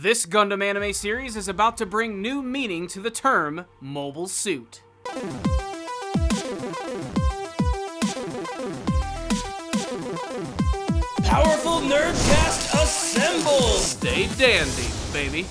This Gundam anime series is about to bring new meaning to the term Mobile Suit. Powerful Nerdcast assembled! Stay dandy, baby.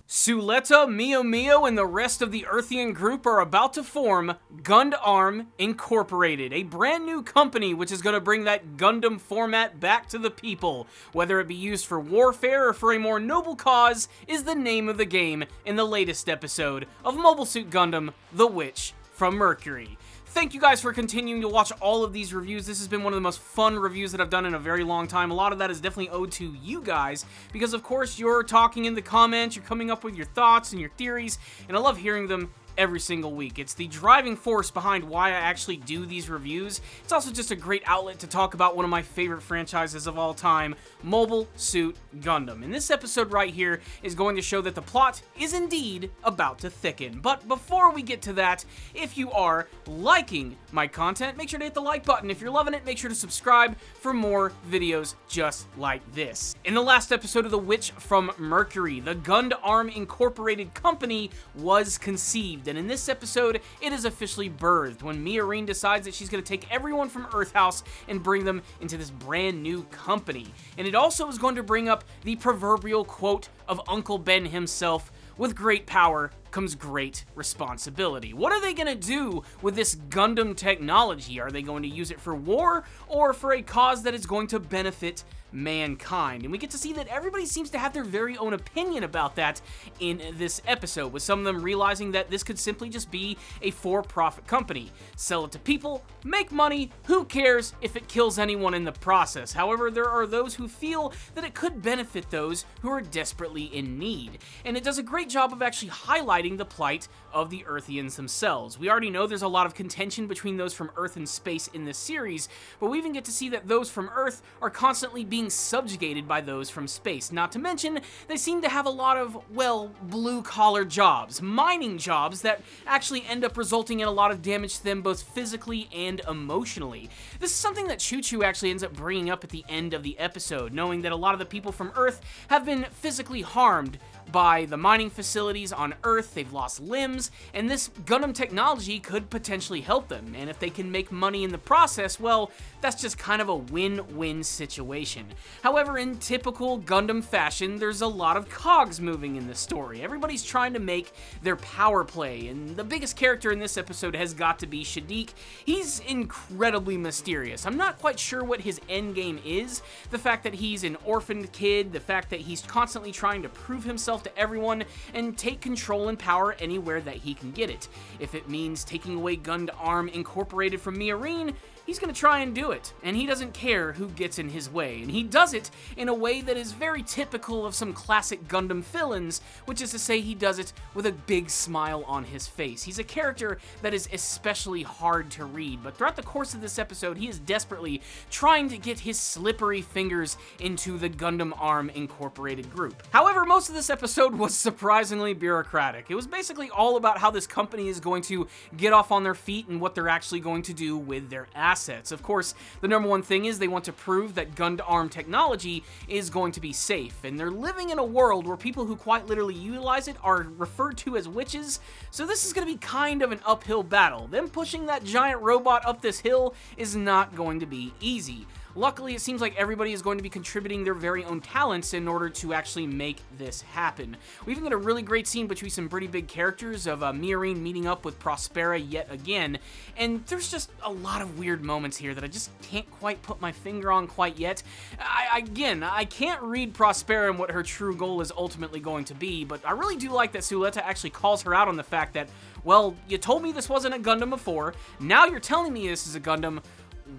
Suletta, Mio, and the rest of the Earthian group are about to form Gundam Incorporated, a brand new company which is going to bring that Gundam format back to the people. Whether it be used for warfare or for a more noble cause is the name of the game in the latest episode of Mobile Suit Gundam, The Witch from Mercury. Thank you guys for continuing to watch all of these reviews. This has been one of the most fun reviews that I've done in a very long time. A lot of that is definitely owed to you guys, because of course you're talking in the comments, you're coming up with your thoughts and your theories, and I love hearing them every single week. It's the driving force behind why I actually do these reviews. It's also just a great outlet to talk about one of my favorite franchises of all time, Mobile Suit Gundam. And this episode right here is going to show that the plot is indeed about to thicken. But before we get to that, if you are liking my content, make sure to hit the like button. If you're loving it, make sure to subscribe for more videos just like this. In the last episode of The Witch from Mercury, the Gundam Incorporated company was conceived. And in this episode, it is officially birthed when Miorine decides that she's going to take everyone from Earth House and bring them into this brand new company. And it also is going to bring up the proverbial quote of Uncle Ben himself: with great power comes great responsibility. What are they going to do with this Gundam technology? Are they going to use it for war or for a cause that is going to benefit mankind? And we get to see that everybody seems to have their very own opinion about that in this episode, with some of them realizing that this could simply just be a for-profit company. Sell it to people, make money, who cares if it kills anyone in the process? However, there are those who feel that it could benefit those who are desperately in need. And it does a great job of actually highlighting the plight of the Earthians themselves. We already know there's a lot of contention between those from Earth and space in this series, but we even get to see that those from Earth are constantly being subjugated by those from space. Not to mention, they seem to have a lot of, well, blue-collar jobs, mining jobs that actually end up resulting in a lot of damage to them both physically and emotionally. This is something that Choo actually ends up bringing up at the end of the episode, knowing that a lot of the people from Earth have been physically harmed by the mining facilities on Earth. They've lost limbs, and this Gundam technology could potentially help them. And if they can make money in the process, well, that's just kind of a win-win situation. However, in typical Gundam fashion, there's a lot of cogs moving in the story. Everybody's trying to make their power play, and the biggest character in this episode has got to be Shaddiq. He's incredibly mysterious. I'm not quite sure what his endgame is. The fact that he's an orphaned kid, the fact that he's constantly trying to prove himself to everyone and take control and power anywhere that he can get it. If it means taking away Gundam Incorporated from Miorine, he's gonna try and do it, and he doesn't care who gets in his way, and he does it in a way that is very typical of some classic Gundam villains, which is to say he does it with a big smile on his face. He's a character that is especially hard to read, but throughout the course of this episode, he is desperately trying to get his slippery fingers into the Gundam Incorporated group. However, most of this episode was surprisingly bureaucratic. It was basically all about how this company is going to get off on their feet and what they're actually going to do with their assets. Of course, the number one thing is they want to prove that Gundam technology is going to be safe, and they're living in a world where people who quite literally utilize it are referred to as witches, so this is going to be kind of an uphill battle. Them pushing that giant robot up this hill is not going to be easy. Luckily, it seems like everybody is going to be contributing their very own talents in order to actually make this happen. We even get a really great scene between some pretty big characters of Miorine meeting up with Prospera yet again, and there's just a lot of weird moments here that I just can't quite put my finger on quite yet. I can't read Prospera and what her true goal is ultimately going to be, but I really do like that Suletta actually calls her out on the fact that, well, you told me this wasn't a Gundam before, now you're telling me this is a Gundam.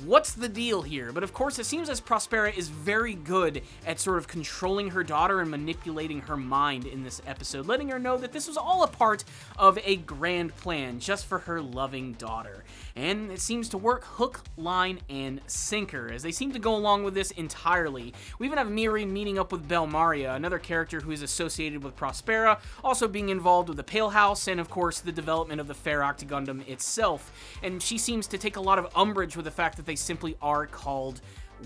What's the deal here? But of course, it seems as Prospera is very good at sort of controlling her daughter and manipulating her mind in this episode, letting her know that this was all a part of a grand plan just for her loving daughter. And it seems to work hook, line, and sinker, as they seem to go along with this entirely. We even have Miorine meeting up with Belmaria, another character who is associated with Prospera, also being involved with the Pale House, and of course the development of the Ferroct Gundam itself. And she seems to take a lot of umbrage with the fact that they simply are called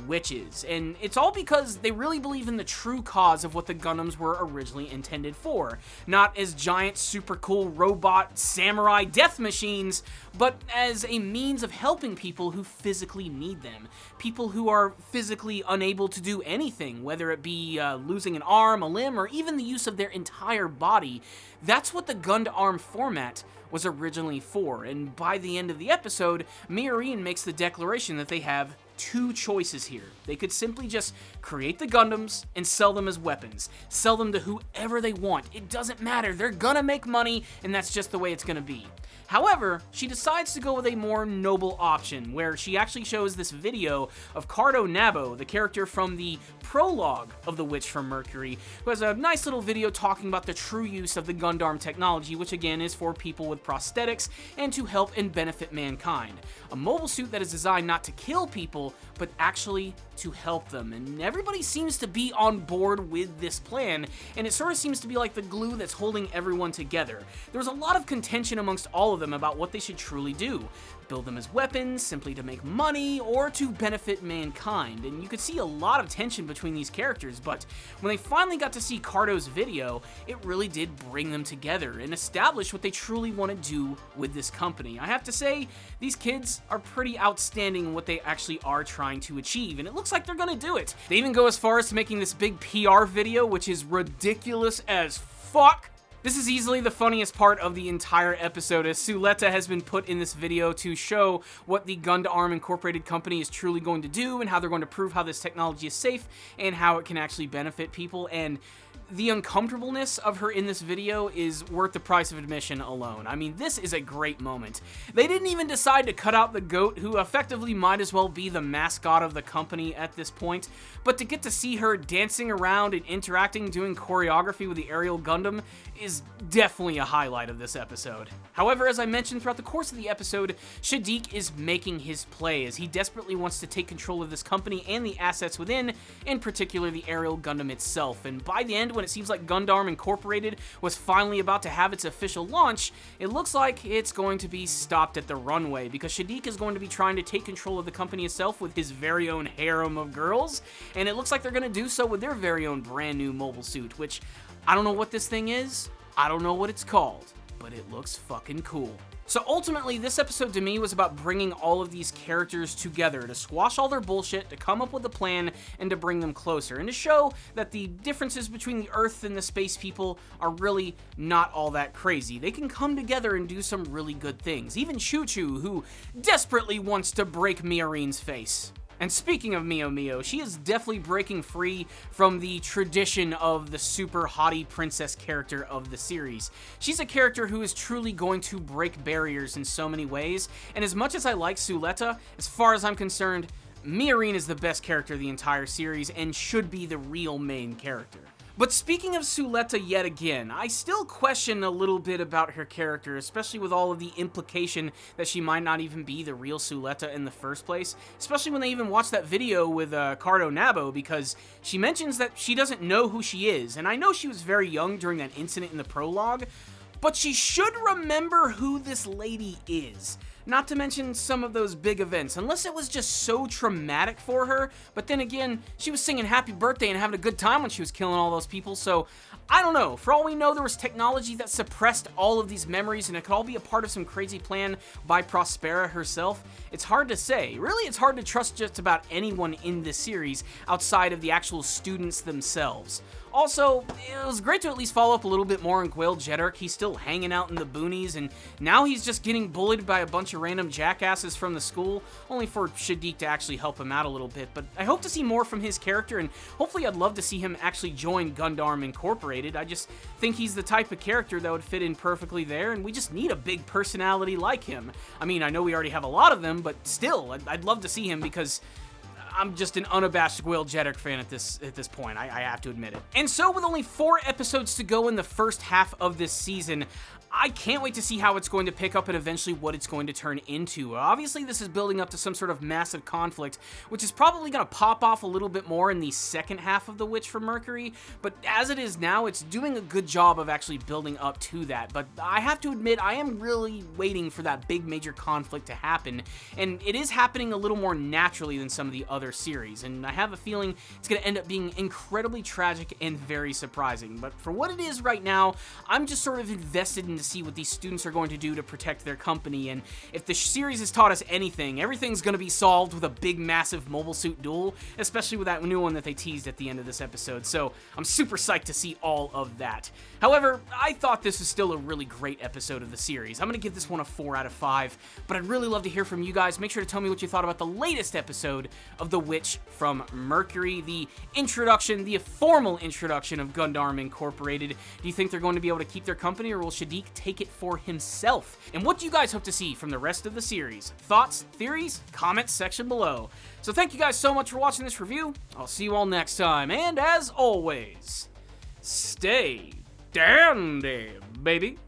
witches. And it's all because they really believe in the true cause of what the Gundams were originally intended for. Not as giant, super cool robot samurai death machines, but as a means of helping people who physically need them. People who are physically unable to do anything, whether it be losing an arm, a limb, or even the use of their entire body. That's what the Gundam format was originally for, and by the end of the episode, Miorine makes the declaration that they have two choices here. They could simply just create the Gundams and sell them as weapons. Sell them to whoever they want. It doesn't matter. They're gonna make money, and that's just the way it's gonna be. However, she decides to go with a more noble option, where she actually shows this video of Cardo Nabo, the character from the prologue of The Witch from Mercury, who has a nice little video talking about the true use of the Gundam technology, which again is for people with prosthetics and to help and benefit mankind. A mobile suit that is designed not to kill people, but actually to help them. And everybody seems to be on board with this plan, and it sort of seems to be like the glue that's holding everyone together. There's a lot of contention amongst all of them about what they should truly do. Build them as weapons, simply to make money, or to benefit mankind. And you could see a lot of tension between these characters, but when they finally got to see Cardo's video, it really did bring them together and establish what they truly want to do with this company. I have to say, these kids are pretty outstanding in what they actually are trying to achieve, and it looks like they're gonna do it. They even go as far as to making this big PR video, which is ridiculous as fuck. This is easily the funniest part of the entire episode, as Suletta has been put in this video to show what the Gundam Incorporated company is truly going to do and how they're going to prove how this technology is safe and how it can actually benefit people. And the uncomfortableness of her in this video is worth the price of admission alone. I mean, this is a great moment. They didn't even decide to cut out the goat, who effectively might as well be the mascot of the company at this point, but to get to see her dancing around and interacting, doing choreography with the aerial Gundam is definitely a highlight of this episode. However, as I mentioned throughout the course of the episode, Shaddiq is making his play as he desperately wants to take control of this company and the assets within, in particular the aerial Gundam itself. And by the end, when it seems like Gundam Incorporated was finally about to have its official launch, it looks like it's going to be stopped at the runway, because Shaddiq is going to be trying to take control of the company itself with his very own harem of girls, and it looks like they're going to do so with their very own brand new mobile suit, which I don't know what this thing is, I don't know what it's called, but it looks fucking cool. So ultimately, this episode to me was about bringing all of these characters together to squash all their bullshit, to come up with a plan, and to bring them closer, and to show that the differences between the Earth and the space people are really not all that crazy. They can come together and do some really good things. Even Choo-Choo, who desperately wants to break Miorine's face. And speaking of Mio, she is definitely breaking free from the tradition of the super haughty princess character of the series. She's a character who is truly going to break barriers in so many ways, and as much as I like Suletta, as far as I'm concerned, Miorine is the best character of the entire series and should be the real main character. But speaking of Suletta yet again, I still question a little bit about her character, especially with all of the implication that she might not even be the real Suletta in the first place, especially when they even watch that video with Cardo Nabo, because she mentions that she doesn't know who she is, and I know she was very young during that incident in the prologue, but she should remember who this lady is. Not to mention some of those big events, unless it was just so traumatic for her. But then again, she was singing happy birthday and having a good time when she was killing all those people, so I don't know. For all we know, there was technology that suppressed all of these memories, and it could all be a part of some crazy plan by Prospera herself. It's hard to say. Really, it's hard to trust just about anyone in this series outside of the actual students themselves. Also, it was great to at least follow up a little bit more on Gwail Jeddark. He's still hanging out in the boonies, and now he's just getting bullied by a bunch of random jackasses from the school, only for Shaddiq to actually help him out a little bit. But I hope to see more from his character, and hopefully I'd love to see him actually join Gundam Incorporated. I just think he's the type of character that would fit in perfectly there, and we just need a big personality like him. I mean, I know we already have a lot of them, but still, I'd love to see him, because I'm just an unabashed Gwail Jeddark fan at this point, I have to admit it. And so with only 4 episodes to go in the first half of this season, I can't wait to see how it's going to pick up and eventually what it's going to turn into. Obviously, this is building up to some sort of massive conflict, which is probably going to pop off a little bit more in the second half of The Witch from Mercury, but as it is now, it's doing a good job of actually building up to that. But I have to admit, I am really waiting for that big major conflict to happen, and it is happening a little more naturally than some of the other series, and I have a feeling it's going to end up being incredibly tragic and very surprising. But for what it is right now, I'm just sort of invested in to see what these students are going to do to protect their company, and if the series has taught us anything, everything's going to be solved with a big massive mobile suit duel, especially with that new one that they teased at the end of this episode, so I'm super psyched to see all of that. However, I thought this was still a really great episode of the series. I'm going to give this one a 4 out of 5, but I'd really love to hear from you guys. Make sure to tell me what you thought about the latest episode of The Witch from Mercury, the introduction, the formal introduction of Gundam Incorporated. Do you think they're going to be able to keep their company, or will Shaddiq take it for himself? And what do you guys hope to see from the rest of the series? Thoughts, theories, comments section below. So thank you guys so much for watching this review. I'll see you all next time, and as always, stay dandy, baby.